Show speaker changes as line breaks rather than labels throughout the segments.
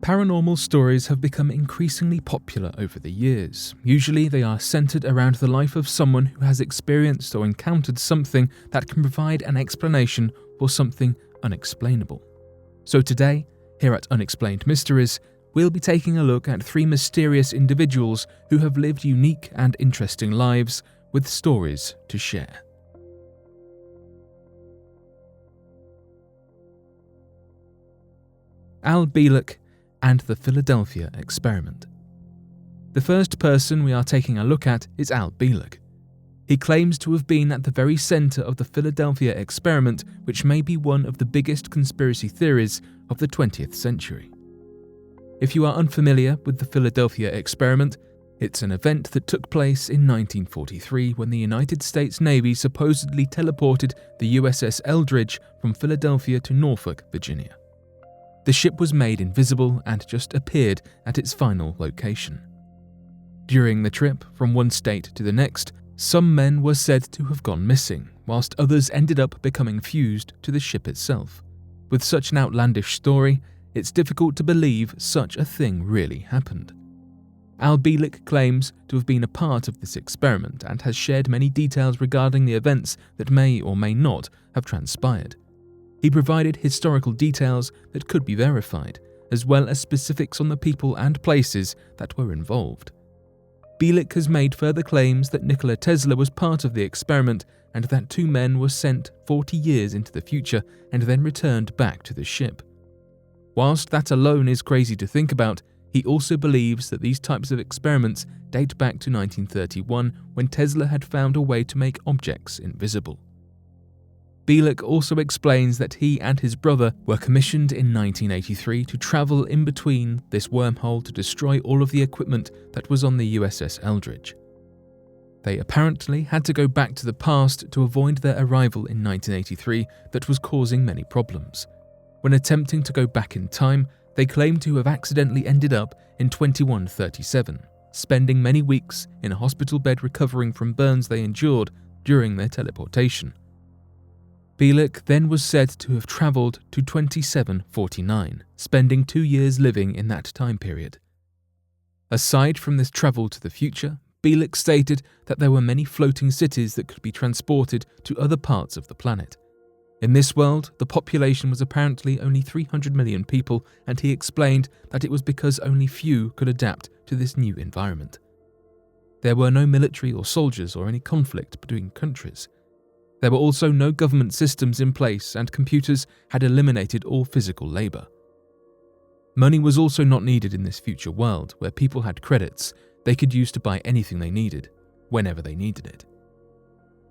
Paranormal stories have become increasingly popular over the years. Usually they are centered around the life of someone who has experienced or encountered something that can provide an explanation for something unexplainable. So today, here at Unexplained Mysteries, we'll be taking a look at 3 mysterious individuals who have lived unique and interesting lives with stories to share. Al Bielek and the Philadelphia experiment. The first person we are taking a look at is Al Bielek. He claims to have been at the very center of the Philadelphia experiment, which may be one of the biggest conspiracy theories of the 20th century. If you are unfamiliar with the Philadelphia experiment, it's an event that took place in 1943 when the United States Navy supposedly teleported the USS Eldridge from Philadelphia to Norfolk, Virginia. The ship was made invisible and just appeared at its final location. During the trip from one state to the next, some men were said to have gone missing, whilst others ended up becoming fused to the ship itself. With such an outlandish story, it's difficult to believe such a thing really happened. Al Bielek claims to have been a part of this experiment and has shared many details regarding the events that may or may not have transpired. He provided historical details that could be verified, as well as specifics on the people and places that were involved. Bielek has made further claims that Nikola Tesla was part of the experiment and that 2 men were sent 40 years into the future and then returned back to the ship. Whilst that alone is crazy to think about, he also believes that these types of experiments date back to 1931 when Tesla had found a way to make objects invisible. Bielek also explains that he and his brother were commissioned in 1983 to travel in between this wormhole to destroy all of the equipment that was on the USS Eldridge. They apparently had to go back to the past to avoid their arrival in 1983 that was causing many problems. When attempting to go back in time, they claim to have accidentally ended up in 2137, spending many weeks in a hospital bed recovering from burns they endured during their teleportation. Bielek then was said to have travelled to 2749, spending 2 years living in that time period. Aside from this travel to the future, Bielek stated that there were many floating cities that could be transported to other parts of the planet. In this world, the population was apparently only 300 million people, and he explained that it was because only few could adapt to this new environment. There were no military or soldiers or any conflict between countries. There were also no government systems in place, and computers had eliminated all physical labour. Money was also not needed in this future world, where people had credits they could use to buy anything they needed, whenever they needed it.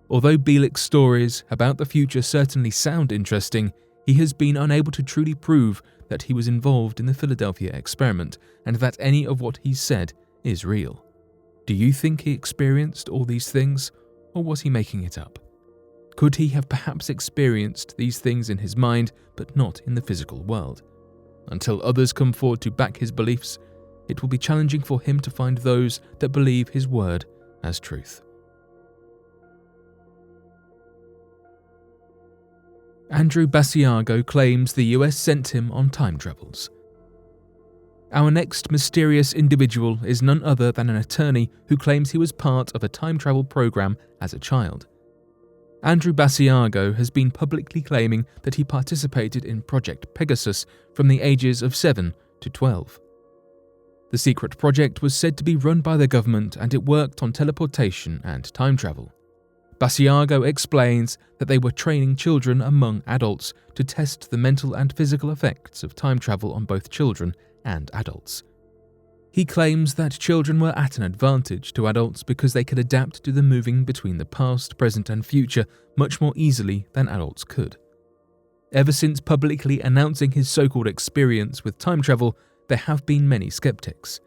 Although Bielek's stories about the future certainly sound interesting, he has been unable to truly prove that he was involved in the Philadelphia experiment and that any of what he said is real. Do you think he experienced all these things, or was he making it up? Could he have perhaps experienced these things in his mind, but not in the physical world? Until others come forward to back his beliefs, it will be challenging for him to find those that believe his word as truth. Andrew Basiago claims the US sent him on time travels. Our next mysterious individual is none other than an attorney who claims he was part of a time travel program as a child. Andrew Basiago has been publicly claiming that he participated in Project Pegasus from the ages of 7 to 12. The secret project was said to be run by the government, and it worked on teleportation and time travel. Basiago explains that they were training children among adults to test the mental and physical effects of time travel on both children and adults. He claims that children were at an advantage to adults because they could adapt to the moving between the past, present and future much more easily than adults could. Ever since publicly announcing his so-called experience with time travel, there have been many skeptics.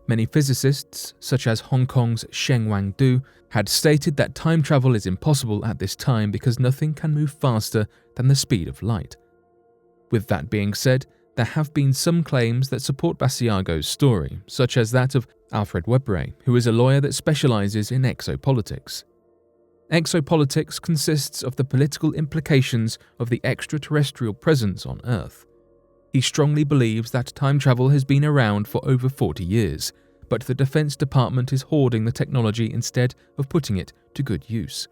Many physicists, such as Hong Kong's Sheng-Wang Du, had stated that time travel is impossible at this time because nothing can move faster than the speed of light. With that being said, there have been some claims that support Basiago's story, such as that of Alfred Webre, who is a lawyer that specializes in exopolitics. Exopolitics consists of the political implications of the extraterrestrial presence on Earth. He strongly believes that time travel has been around for over 40 years, but the Defense Department is hoarding the technology instead of putting it to good use.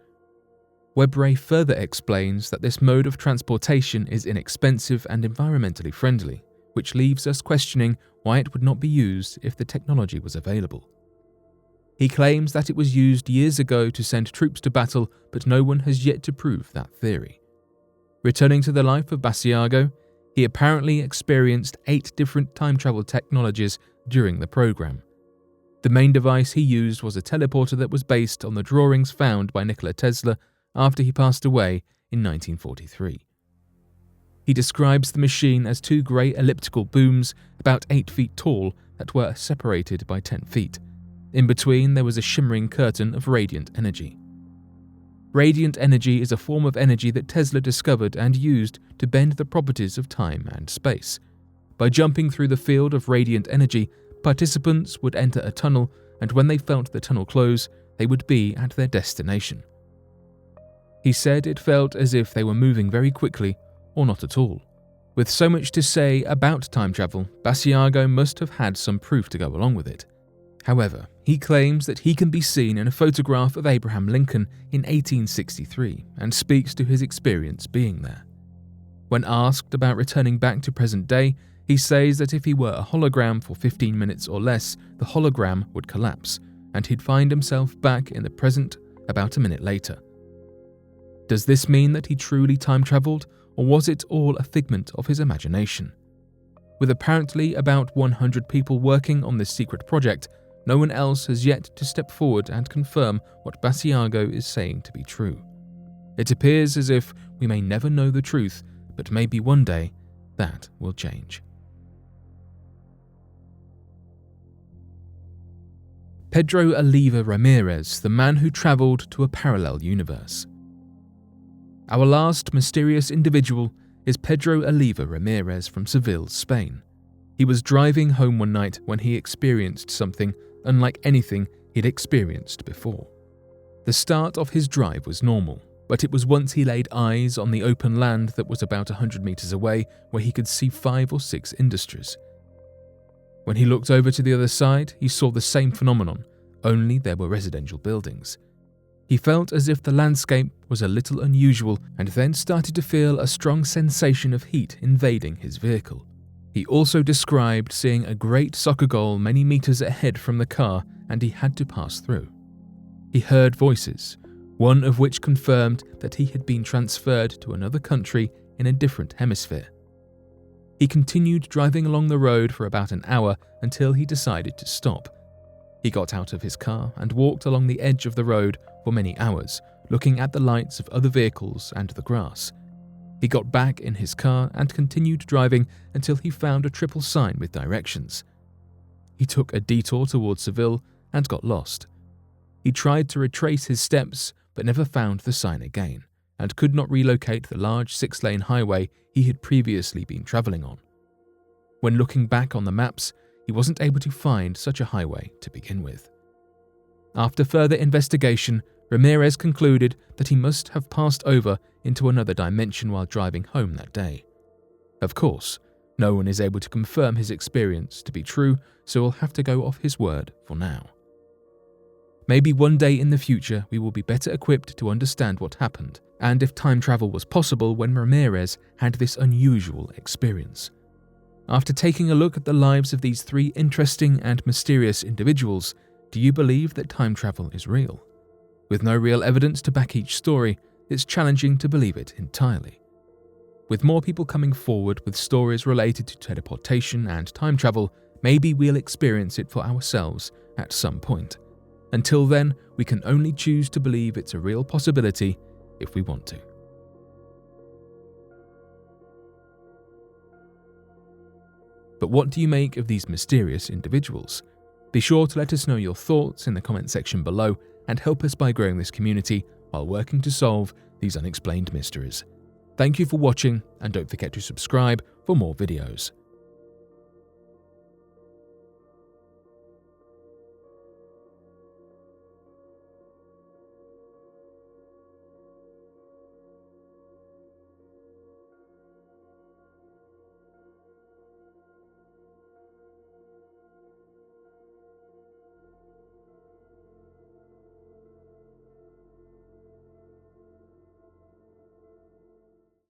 Webray further explains that this mode of transportation is inexpensive and environmentally friendly, which leaves us questioning why it would not be used if the technology was available. He claims that it was used years ago to send troops to battle, but no one has yet to prove that theory. Returning to the life of Basiago, he apparently experienced 8 different time travel technologies during the program. The main device he used was a teleporter that was based on the drawings found by Nikola Tesla after he passed away in 1943. He describes the machine as 2 grey elliptical booms about 8 feet tall that were separated by 10 feet. In between, there was a shimmering curtain of radiant energy. Radiant energy is a form of energy that Tesla discovered and used to bend the properties of time and space. By jumping through the field of radiant energy, participants would enter a tunnel, and when they felt the tunnel close, they would be at their destination. He said it felt as if they were moving very quickly, or not at all. With so much to say about time travel, Basiago must have had some proof to go along with it. However, he claims that he can be seen in a photograph of Abraham Lincoln in 1863 and speaks to his experience being there. When asked about returning back to present day, he says that if he were a hologram for 15 minutes or less, the hologram would collapse, and he'd find himself back in the present about a minute later. Does this mean that he truly time-travelled, or was it all a figment of his imagination? With apparently about 100 people working on this secret project, no one else has yet to step forward and confirm what Basiago is saying to be true. It appears as if we may never know the truth, but maybe one day that will change. Pedro Oliva Ramirez, the man who travelled to a parallel universe. Our last mysterious individual is Pedro Oliva Ramirez from Seville, Spain. He was driving home one night when he experienced something unlike anything he'd experienced before. The start of his drive was normal, but it was once he laid eyes on the open land that was about 100 meters away where he could see 5 or 6 industries. When he looked over to the other side, he saw the same phenomenon, only there were residential buildings. He felt as if the landscape was a little unusual and then started to feel a strong sensation of heat invading his vehicle. He also described seeing a great soccer goal many meters ahead from the car, and he had to pass through. He heard voices, one of which confirmed that he had been transferred to another country in a different hemisphere. He continued driving along the road for about an hour until he decided to stop. He got out of his car and walked along the edge of the road for many hours, looking at the lights of other vehicles and the grass. He got back in his car and continued driving until he found a triple sign with directions. He took a detour towards Seville and got lost. He tried to retrace his steps but never found the sign again, and could not relocate the large 6-lane highway he had previously been travelling on. When looking back on the maps, he wasn't able to find such a highway to begin with. After further investigation, Ramirez concluded that he must have passed over into another dimension while driving home that day. Of course, no one is able to confirm his experience to be true, so we'll have to go off his word for now. Maybe one day in the future we will be better equipped to understand what happened, and if time travel was possible when Ramirez had this unusual experience. After taking a look at the lives of these 3 interesting and mysterious individuals, do you believe that time travel is real? With no real evidence to back each story, it's challenging to believe it entirely. With more people coming forward with stories related to teleportation and time travel, maybe we'll experience it for ourselves at some point. Until then, we can only choose to believe it's a real possibility if we want to. But what do you make of these mysterious individuals? Be sure to let us know your thoughts in the comment section below and help us by growing this community while working to solve these unexplained mysteries. Thank you for watching, and don't forget to subscribe for more videos.